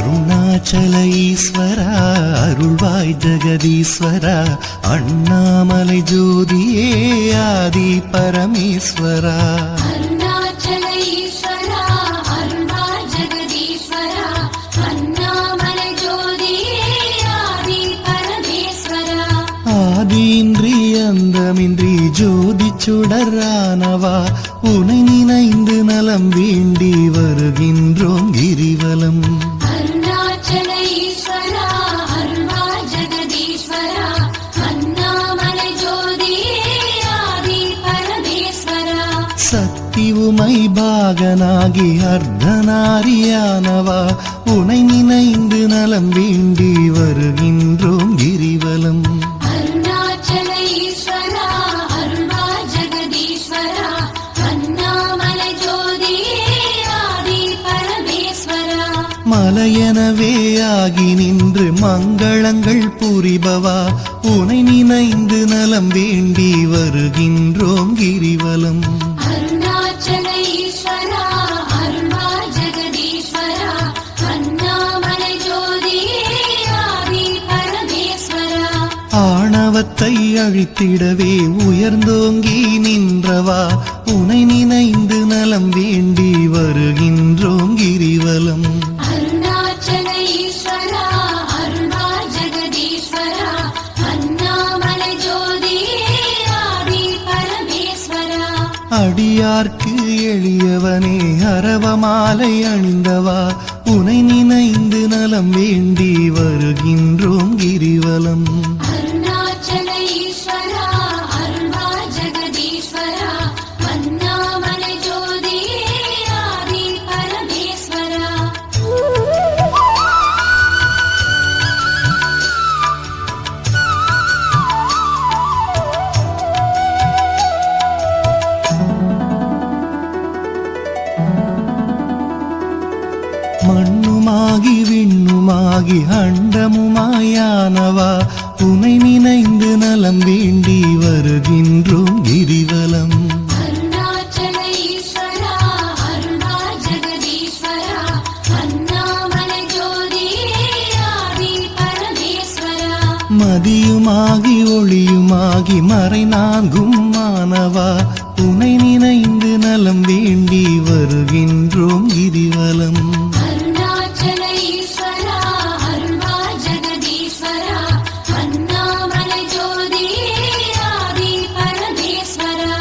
அருணாச்சல ஈஸ்வரா அருள்வாய் ஜெகதீஸ்வரா அண்ணாமலை ஜோதியே ஆதி பரமேஸ்வரா அருணாச்சல ஈஸ்வரா அருள்வாய் ஜெகதீஸ்வரா அண்ணாமலை ஜோதியே ஆதி பரமேஸ்வரா ஆதியின்றி அந்தமின்றி ஜோதி சுடரானவா உனை நினைந்து நலம் வேண்டி வருகின்றோம் கிரிவலம் அருணாச்சல ஈஸ்வரா அருள்வாய் ஜெகதீஸ்வரா அண்ணாமலை ஜோதியே ஆதி பரமேஸ்வரா சக்தி உமை பாகனாகி அர்த்தநாரியானவா உனை நினைந்து நலம் வேண்டி வருகின்றோம் கிரிவலம் அருணாச்சல ஈஸ்வரா அருள்வாய் ஜெகதீஸ்வரா அண்ணாமலை ஜோதியே ஆதி பரமேஸ்வரா மலையெனவே ஆகி நின்று மங்களங்கள் புரிபவா உனை நினைந்து நலம் வேண்டி வருகின்றோம் கிரிவலம் அருணாச்சல ஈஸ்வரா அருள்வாய் ஜெகதீஸ்வரா அண்ணாமலை ஜோதியே ஆதி பரமேஸ்வரா ஆணவத்தை அழித்திடவே உயர்ந்தோங்கி நின்றவா உனை நினைந்து நலம் வேண்டி வருகின்றோம் கிரிவலம் அருணாச்சல ஈஸ்வரா அருள்வாய் ஜெகதீஸ்வரா அண்ணாமலை ஜோதியே ஆதி பரமேஸ்வரா அடியார்க்கு எளியவனே அரவமாலை அணிந்தவா உனை நினைந்து நலம் வேண்டி வருகின்றோம் கிரிவலம் அருணாச்சல ஈஸ்வரா அருள்வாய் ஜெகதீஸ்வரா அண்ணாமலை ஜோதியே ஆதி பரமேஸ்வரா மண்ணுமாகி விண்ணுமாகி அண்டமுமாயானவா உனை நினைந்து நலம் வேண்டி வருகின்றோம் கிரிவலம் அருணாச்சல ஈஸ்வரா அருள்வாய் ஜெகதீஸ்வரா அண்ணாமலை ஜோதியே ஆதி பரமேஸ்வரா மதியுமாகி ஒளியுமாகி மறைநான்கும் மானவா உனை நினைந்து நலம் வேண்டி வருகின்றோம் கிரிவலம் அருணாச்சல ஈஸ்வரா அருள்வாய் ஜெகதீஸ்வரா அண்ணாமலை ஜோதியே ஆதி பரமேஸ்வரா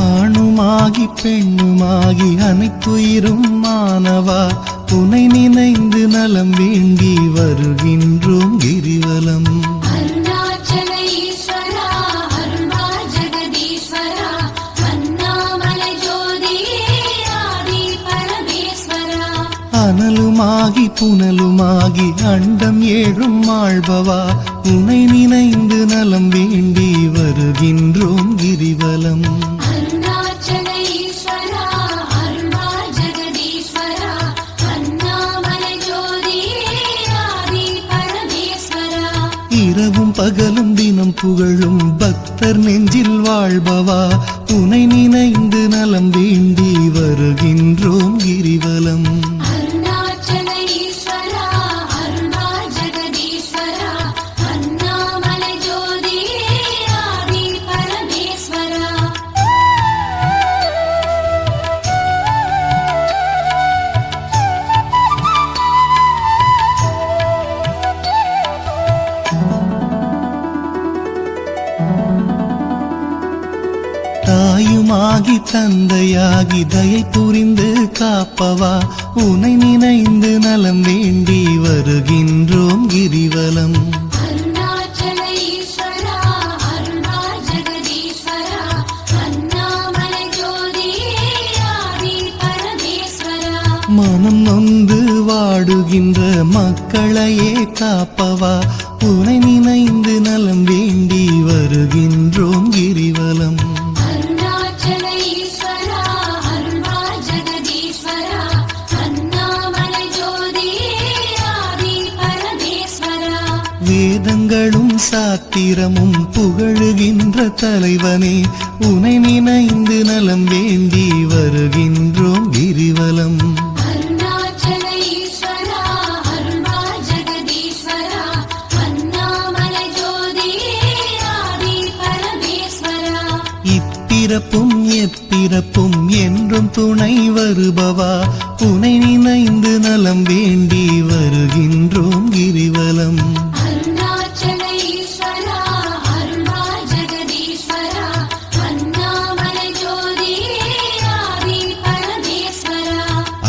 ஆணுமாகி பெண்ணுமாகி அனைத்துயிரும் மானவா உனை நினைந்து நலம் வேண்டி வருகின்றோம் கிரிவலம் அருணாச்சல ஈஸ்வரா அருள்வாய் ஜெகதீஸ்வரா அண்ணாமலை ஜோதியே ஆதி பரமேஸ்வரா அனலுமாகி புனலுமாகி அண்டம் ஏழும் ஆள்பவா உனை நினைந்து நலம் வேண்டி வருகின்றோம் கிரிவலம் அருணாச்சல ஈஸ்வரா அருள்வாய் ஜெகதீஸ்வரா அண்ணாமலை ஜோதியே ஆதி பரமேஸ்வரா இரவும் பகலும் தினம் புகழும் பக்தர் நெஞ்சில் வாழ்பவா உனை நினைந்து நலம் வேண்டி வருகின்றோம் கிரிவலம் அருணாச்சல ஈஸ்வரா அருள்வாய் ஜெகதீஸ்வரா அண்ணாமலை ஜோதியே ஆதி பரமேஸ்வரா தாயுமாகி தந்தையாகி தயை புரிந்து காப்பவா உனை நினைந்து நலம் வேண்டி வருகின்றோம் கிரிவலம் அருணாச்சல ஈஸ்வரா அருள்வாய் ஜெகதீஸ்வரா அண்ணாமலை ஜோதியே ஆதி பரமேஸ்வரா மனம் நொந்து வாடுகின்ற மக்களையே காப்பவா உனை நினைந்து நலம் வேண்டி வருகின்றோம் கிரிவலம் அருணாச்சல ஈஸ்வரா அருள்வாய் ஜெகதீஸ்வரா அண்ணாமலை ஜோதியே ஆதி பரமேஸ்வரா வேதங்களும் சாத்திரமும் புகழுகின்ற தலைவனே உனை நினைந்து நலம் வேண்டி வருகின்றோம் கிரிவலம் அருணாச்சல ஈஸ்வரா அருள்வாய் இப்பிறப்பும் எப்பிறப்பும் என்றும் துணை வருபவா உனை நினைந்து நலம் வேண்டி வருகின்றோம் கிரிவலம். அருணாச்சல ஈஸ்வரா அருள்வாய் ஜெகதீஸ்வரா அண்ணாமலை ஜோதியே ஆதி பரமேஸ்வரா.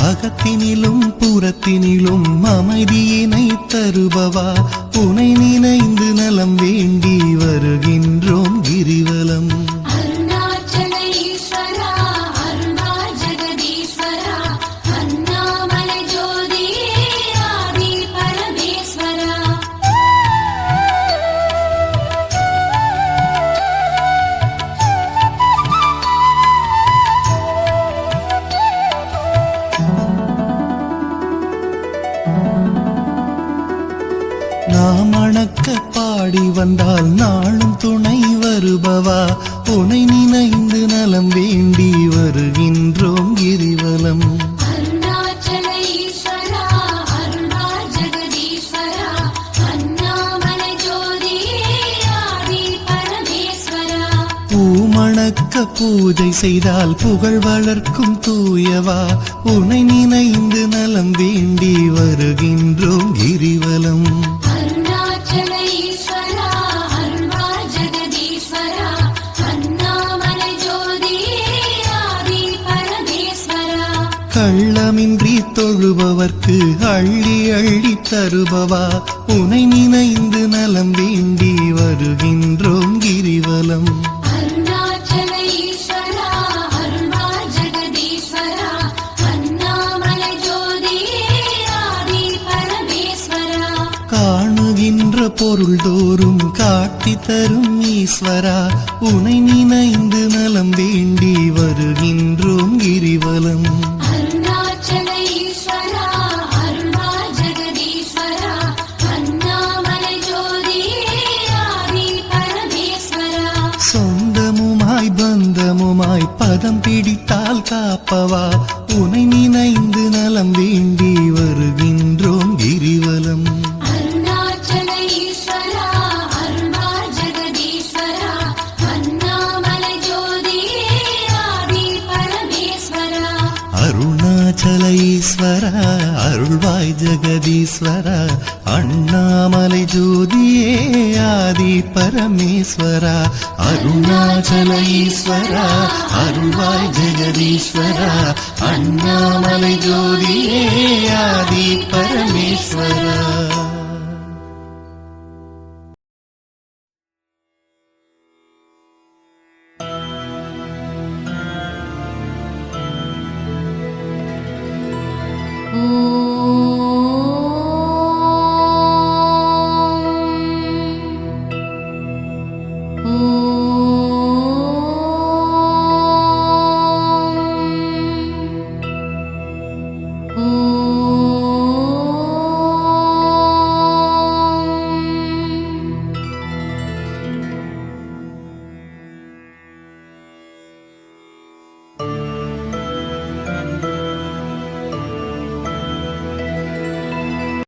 அகத்தினிலும் புறத்தினிலும் அமைதியினை தருபவா உனை நினைந்து நலம் வேண்டி வருகின்றோம் கிரிவலம். அருணாச்சல ஈஸ்வரா அருள்வாய் ஜெகதீஸ்வரா அண்ணாமலை ஜோதியே ஆதி பரமேஸ்வரா. நாம் அணக்க பாடி வந்தால் நாளும் துணை வருபவா உனை நினைந்து நலம் வேண்டி வருகின்றோம் கிரிவலம். அருணாச்சல ஈஸ்வரா அருள்வாய் ஜெகதீஸ்வரா அண்ணாமலை ஜோதியே ஆதி பரமேஸ்வரா. பூமணக்க பூஜை செய்தால் புகழ் வளர்க்கும் தூயவா உனை நினைந்து நலம் வேண்டி வருகின்றோம் கிரிவலம். அருணாச்சல ஈஸ்வரா அருள்வாய் ஜெகதீஸ்வரா அண்ணாமலை ஜோதியே ஆதி பரமேஸ்வரா. கள்ளமின்றி தொழுபவர்க்கு அள்ளி அள்ளி தருபவா உனை நினைந்து நலம் வேண்டி வருகின்றோம் கிரிவலம். அருணாச்சல ஈஸ்வரா அருள்வாய் ஜெகதீஸ்வரா அண்ணாமலை ஜோதியே ஆதி பரமேஸ்வரா. காணுகின்ற பொருள் தோறும் காட்டி தரும் ஈஸ்வரா உனை நினைந்து நலம் வேண்டி வருகின்றோம் கிரிவலம். அருணாச்சல ஈஸ்வரா அருள்வாய் ஜெகதீஸ்வரா அண்ணாமலை ஜோதியே ஆதி பரமேஸ்வரா. சொந்தமுமாய் பந்தமுமாய் பதம் பிடித்தால் காப்பவா உனை நினைந்து நலம் வேண்டி வருகின்றோம் கிரிவலம். அருணாச்சல ஈஸ்வரா அருள்வாய் ஜெகதீஸ்வரா அண்ணாமலை ஜோதியே ஆதி பரமேஸ்வரா. அருணாச்சல ஈஸ்வரா அருள்வாய் ஜெகதீஸ்வரா அண்ணாமலை ஜோதியே ஆதி பரமேஸ்வரா. அருணாச்சல ஈஸ்வரா அருள்வாய் ஜெகதீஸ்வரா அண்ணாமலை ஜோதியே ஆதி பரமேஸ்வரா. ஓம்